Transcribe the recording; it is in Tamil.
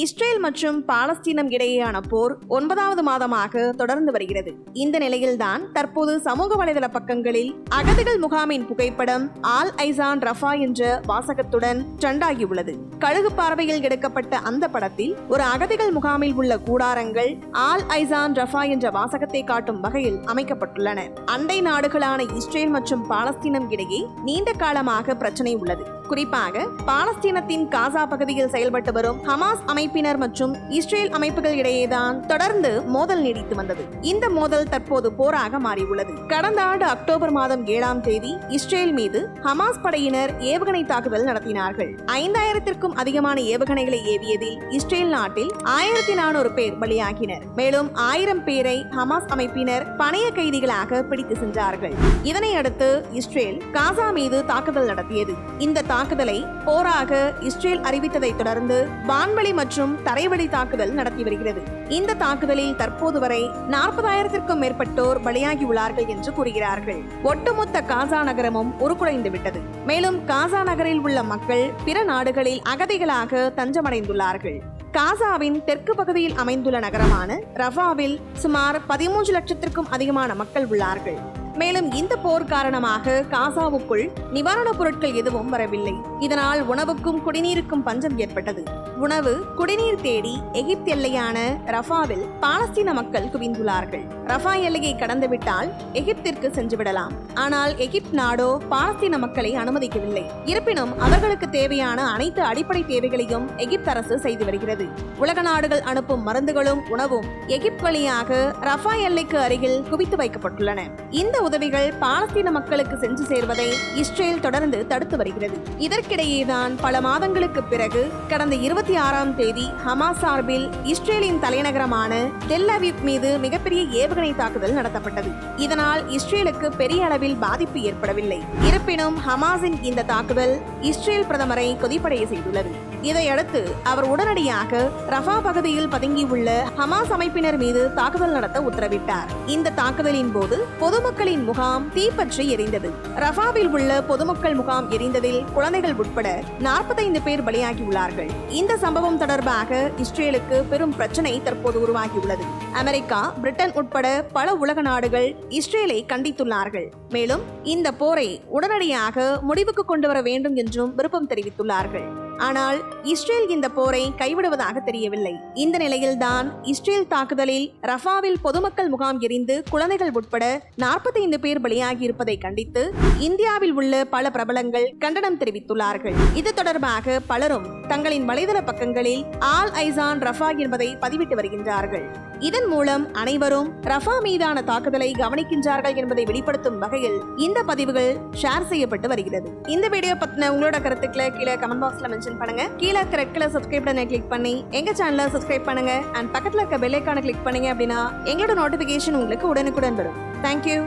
இஸ்ரேல் மற்றும் பாலஸ்தீனம் இடையேயான போர் 9வது மாதமாக தொடர்ந்து வருகிறது. இந்த நிலையில்தான் தற்போது சமூக வலைதள பக்கங்களில் அகதிகள் முகாமின் புகைப்படம் ஆல் ஐசான் ரஃபா என்ற வாசகத்துடன் ட்ரெண்ட் ஆகியுள்ளது. கழுகு பார்வையில் எடுக்கப்பட்ட அந்த படத்தில் ஒரு அகதிகள் முகாமில் உள்ள கூடாரங்கள் ஆல் ஐசான் ரஃபா என்ற வாசகத்தை காட்டும் வகையில் அமைக்கப்பட்டுள்ளன. அண்டை நாடுகளான இஸ்ரேல் மற்றும் பாலஸ்தீனம் இடையே நீண்ட காலமாக பிரச்சனை உள்ளது. குறிப்பாக பாலஸ்தீனத்தின் காசா பகுதியில் செயல்பட்டு வரும் ஹமாஸ் அமைப்பினர் மற்றும் இஸ்ரேல் அமைப்புகள் இடையேதான் தொடர்ந்து மோதல் நீடித்து வந்தது. இந்த மோதல் தற்போது போராக மாறியுள்ளது. கடந்த ஆண்டு அக்டோபர் மாதம் 7ஆம் தேதி இஸ்ரேல் மீது ஹமாஸ் படையினர் ஏவுகணை தாக்குதல் நடத்தினார்கள். 5000த்திற்கும் அதிகமான ஏவுகணைகளை ஏவியதில் இஸ்ரேல் நாட்டில் 1400 பேர் பலியாகினர். மேலும் 1000 பேரை ஹமாஸ் அமைப்பினர் பணைய கைதிகளாக பிடித்து சென்றார்கள். இதனையடுத்து இஸ்ரேல் காசா மீது தாக்குதல் நடத்தியது. இந்த தாக்குதலை போராக இஸ்ரேல் அறிவித்ததை தொடர்ந்து வான்வெளி மற்றும் தரைவழி தாக்குதல் நடத்தி வருகிறது. இந்த தாக்குதலில் தற்போது வரை 40,000த்திற்கும் மேற்பட்டோர் பலியாகியுள்ளார்கள் என்று கூறுகிறார்கள். ஒட்டுமொத்த காசா நகரமும் உருக்குலைந்து விட்டது. மேலும் காசா நகரில் உள்ள மக்கள் பிற நாடுகளில் அகதிகளாக தஞ்சமடைந்துள்ளார்கள். காசாவின் தெற்கு பகுதியில் அமைந்துள்ள நகரமான ரஃபாவில் சுமார் 13 லட்சத்திற்கும் அதிகமான மக்கள் உள்ளார்கள். மேலும் இந்த போர் காரணமாக காசாவுக்குள் நிவாரணப் பொருட்கள் எதுவும் வரவில்லை. இதனால் உணவுக்கும் குடிநீருக்கும் பஞ்சம் ஏற்பட்டது. உணவு குடிநீர் தேடி எகிப்து எல்லையான ரஃபாவில் பாலஸ்தீன மக்கள் குவிந்துள்ளார்கள். ரஃபா எல்லையை கடந்துவிட்டால் எகிப்திற்கு சென்றுவிடலாம். ஆனால் எகிப்து நாடோ பாலஸ்தீன மக்களை அனுமதிக்கவில்லை. இருப்பினும் அவர்களுக்கு தேவையான அனைத்து அடிப்படை தேவைகளையும் எகிப்து அரசு செய்து வருகிறது. உலக நாடுகள் அனுப்பும் மருந்துகளும் உணவும் எகிப்து வழியாக ரஃபா எல்லைக்கு அருகில் குவித்து வைக்கப்பட்டுள்ளன. இந்த உதவிகள் பாலஸ்தீன மக்களுக்கு சென்று சேர்வதை இஸ்ரேல் தொடர்ந்து தடுத்து வருகிறது. இதற்கிடையேதான் பல மாதங்களுக்கு பிறகு கடந்த 26ஆம் தேதி ஹமாஸ் சார்பில் இஸ்ரேலின் தலைநகரமான டெல் அவீவ் மீது மிகப்பெரிய ஏவுகணை தாக்குதல் நடத்தப்பட்டது. இதனால் இஸ்ரேலுக்கு பெரிய அளவில் பாதிப்பு ஏற்படவில்லை. இருப்பினும் ஹமாஸின் இந்த தாக்குதல் இஸ்ரேல் பிரதமரை கொதிப்படைய செய்துள்ளது. இதையடுத்து அவர் உடனடியாக ரஃபா பகுதியில் பதுங்கியுள்ள ஹமாஸ் அமைப்பினர் மீது தாக்குதல் நடத்த உத்தரவிட்டார். இந்த தாக்குதலின் போது பொதுமக்களின் முகாம் தீப்பற்றி எரிந்தது. ரஃபாவில் உள்ள பொதுமக்கள் முகாம் எரிந்ததில் குழந்தைகள் உட்பட 45 பேர் பலியாகியுள்ளார்கள். இந்த சம்பவம் தொடர்பாக இஸ்ரேலுக்கு பெரும் பிரச்சனை தற்போது உருவாகியுள்ளது. அமெரிக்கா, பிரிட்டன் உட்பட பல உலக நாடுகள் இஸ்ரேலை கண்டித்துள்ளார்கள். மேலும் இந்த போரை உடனடியாக முடிவுக்கு கொண்டு வர வேண்டும் என்றும் விருப்பம் தெரிவித்துள்ளார்கள். ஆனால் இஸ்ரேல் இந்த போரை கைவிடுவதாக தெரியவில்லை. இந்த நிலையில்தான் இஸ்ரேல் தாக்குதலில் ரஃபாவில் பொதுமக்கள் முகாம் எரிந்து குழந்தைகள் உட்பட 45 பேர் பலியாகி இருப்பதை கண்டித்து இந்தியாவில் உள்ள பல பிரபலங்கள் கண்டனம் தெரிவித்துள்ளார்கள். இது தொடர்பாக பலரும் தங்களின் வலைதள பக்கங்களில் ஆல் ஐசான் ரஃபா என்பதை பதிவிட்டு வருகின்றார்கள். இதன் மூலம் அனைவரும் ரஃபா மீதான தாக்குதலை கவனிக்கின்றார்கள் என்பதை வெளிப்படுத்தும் வகையில் இந்த பதிவுகள் ஷேர் செய்யப்பட்டு வருகிறது. இந்த வீடியோ பத்தின உங்களோட கருத்துக்களை கீழே கமெண்ட் பாக்ஸ்ல மென்ஷன் பண்ணுங்க. கீழே ரெட் கலர் சப்ஸ்கிரைப் பட்டனை கிளிக் பண்ணி எங்க சேனலை சப்ஸ்கிரைப் பண்ணுங்க. அண்ட் பக்கத்துல இருக்க பெல் ஐகானை கிளிக் பண்ணீங்க அப்படின்னா எங்களோட நோட்டிபிகேஷன் உங்களுக்கு உடனுக்குடன் வரும். தேங்க்யூ.